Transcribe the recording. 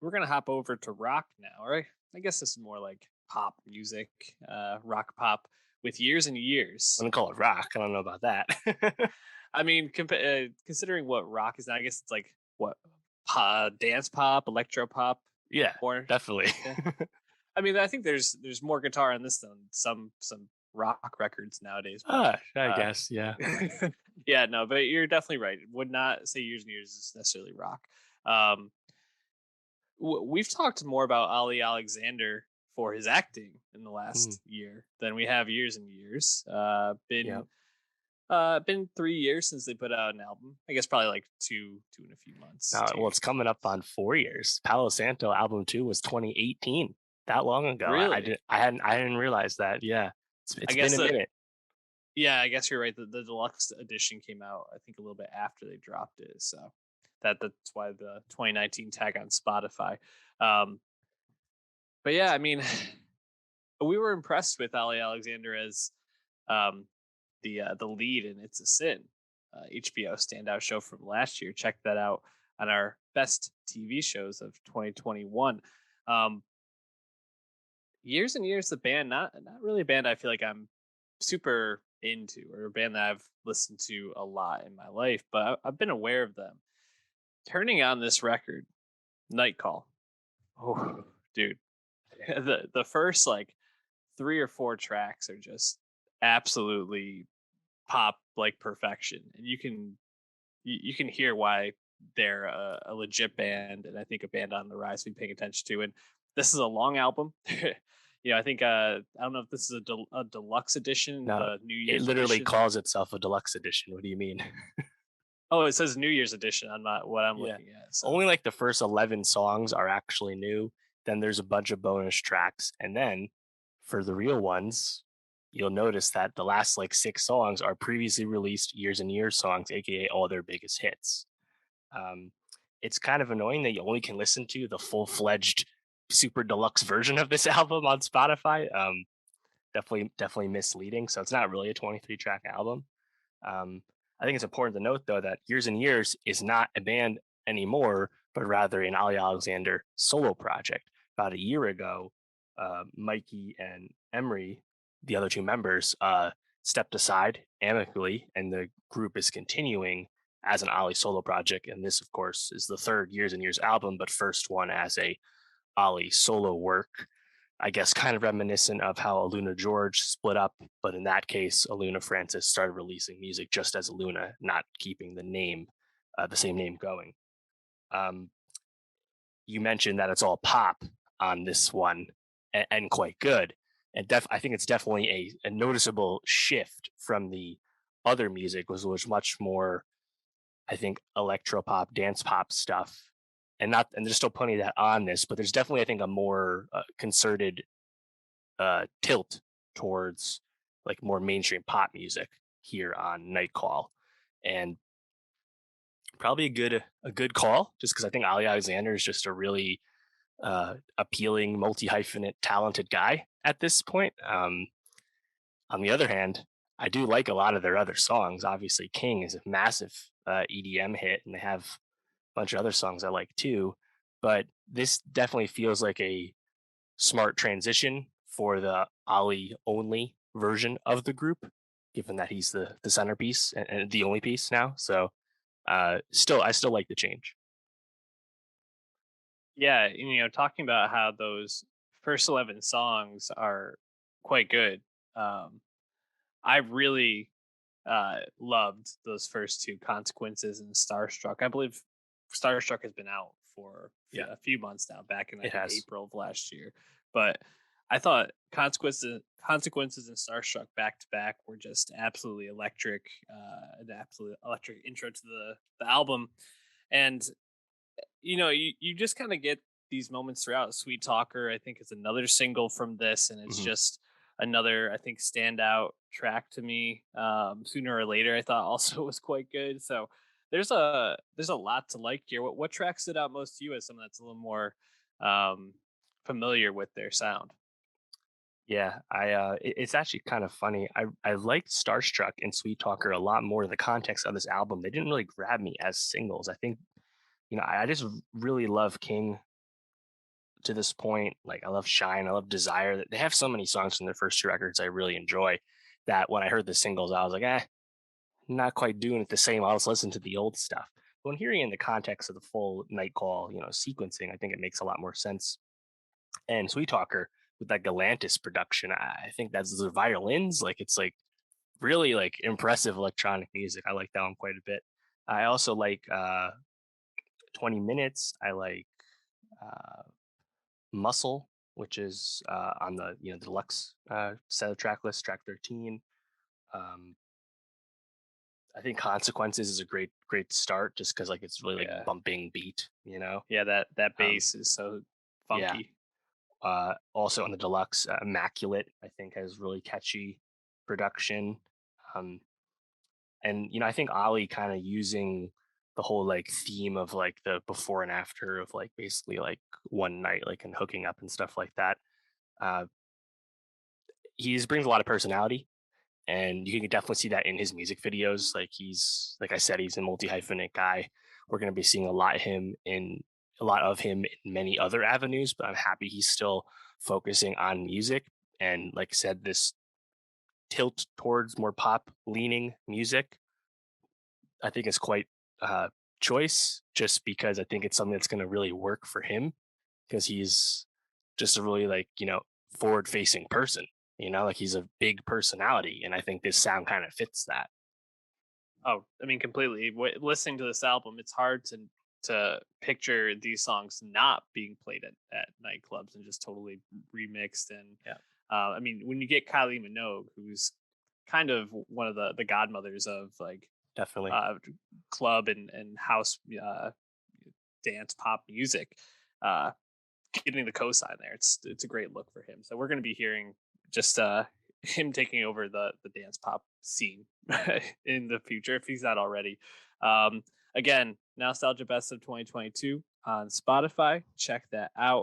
we're gonna hop over to rock now, right? I guess this is more like pop music, rock pop with years and I years. wouldn't call it rock. I don't know about that. I mean, considering what rock is now, I guess it's like what dance pop, electro pop, Yeah, more. definitely. Yeah, I mean, I think there's more guitar in this than some rock records nowadays, but I uh, guess, yeah. yeah, no, but you're definitely right. Would not say years and years is necessarily rock. Um, we've talked more about Ali Alexander for his acting in the Mm, last year than we have years and years. yeah. Been 3 years since they put out an album. I guess probably like two in a few months. Now, well, 2 years. it's coming up on 4 years. Palo Santo album 2 was 2018. That long ago. Really? I didn't realize that. Yeah, I it's been guess a that. minute. Yeah, I guess you're right. The deluxe edition came out, I think, a little bit after they dropped it. So that's why the 2019 tag on Spotify. Um, but yeah, I mean, we were impressed with Ali Alexander as um, the lead in "It's a Sin," HBO standout show from last year. Check that out on our best TV shows of 2021. Um, years and years, the band not really a band I feel like I'm super into or a band that I've listened to a lot in my life, but I've been aware of them. Turning on this record, Night Call. Oh, dude, the first like 3 or 4 tracks are just absolutely pop like perfection, and you can hear why they're a legit band, and I think a band on the rise to be paying attention to. And this is a long album. I think I don't know if this is a deluxe edition, No, the New it Year's literally edition. calls itself a deluxe edition. What do you mean? Oh, it says New Year's edition on my what I'm Yeah. looking at. So Only like the first 11 songs are actually new. Then there's a bunch of bonus tracks. And then for the real ones, you'll notice that the last like 6 songs are previously released years and years songs, aka all their biggest hits. Um, it's kind of annoying that you only can listen to the full fledged super deluxe version of this album on Spotify. Definitely misleading. So it's not really a 23 track album. Um, I think it's important to note, though, that Years and Years is not a band anymore, but rather an Ali Alexander solo project. About a year ago, Mikey and Emery, the other two members, stepped aside amicably, and the group is continuing as an Ali solo project. And this, of course, is the third Years and Years album, but first one as a Ali solo work. I guess kind of reminiscent of how Aluna George split up, but in that case, Aluna Francis started releasing music just as Aluna, not keeping the same name going. Um, you mentioned that it's all pop on this one, and quite good, and I think it's definitely a noticeable shift from the other music, was much more, I think, electro pop, dance pop stuff, and there's still plenty of that on this, but there's definitely, I think, a more concerted tilt towards like more mainstream pop music here on Nightcall, and probably a good call just because I think Ali Alexander is just a really appealing, multi hyphenate, talented guy at this point. On the other hand, I do like a lot of their other songs. Obviously, King is a massive EDM hit, and they have a bunch of other songs I like too. But this definitely feels like a smart transition for the Ali only version of the group, given that he's the centerpiece and the only piece now. So I still like the change. yeah, and, talking about how those first 11 songs are quite good. Um, I really loved those first two, Consequences and Starstruck. I believe Starstruck has been out for Yeah, a few months now, back in I it think has. April of last year. But I thought Consequences and Starstruck back to back were just absolutely electric, an absolute electric intro to the album. And you just kind of get these moments throughout. Sweet Talker, I think, is another single from this, and it's Hmm. just another, I think, standout track to me. Sooner or Later, I thought also was quite good. So there's a lot to like here. What track stood out most to you as someone that's a little more um, familiar with their sound? Yeah, it's actually kind of funny. I liked Starstruck and Sweet Talker a lot more in the context of this album. They didn't really grab me as singles. I think I just really love King to this point. Like I love Shine, I love Desire. They have so many songs from their first two records I really enjoy that when I heard the singles, I was like, not quite doing it the same. I'll just listen to the old stuff. But when hearing in the context of the full Night Call, sequencing, I think it makes a lot more sense. And Sweet Talker with that Galantis production, I think that's the violins. Like it's like really like impressive electronic music. I like that one quite a bit. I also like 20 Minutes. I like uh, Muscle, which is on the deluxe set of track list, track 13. Um, I think Consequences is a great start just because like it's really like Yeah. bumping beat. Yeah, that Um, bass is so yeah. funky. Also on the deluxe, Immaculate, I think has really catchy production. Um, and I think Ali kind of using the whole like theme of like the before and after of like basically like one night like and hooking up and stuff like that. Uh, he just brings a lot of personality, and you can definitely see that in his music videos. Like he's like I said, he's a multi hyphenate guy. We're going to be seeing a lot of him in many other avenues, but I'm happy he's still focusing on music. And like I said, this tilt towards more pop leaning music, I think is quite uh, choice, just because I think it's something that's going to really work for him because he's just a really like forward facing person. Like he's a big personality, and I think this sound kind of fits that. Oh, I mean, completely. Listening to this album, it's hard to picture these songs not being played at nightclubs and just totally remixed. And Yeah, I mean, when you get Kylie Minogue, who's kind of one of the godmothers of like definitely. uh, club and house dance pop music, uh, getting the cosign there, it's a great look for him. So we're going to be hearing just him taking over the dance pop scene in the future if he's not already. Again, Nostalgia Best of 2022 on Spotify. Check that out.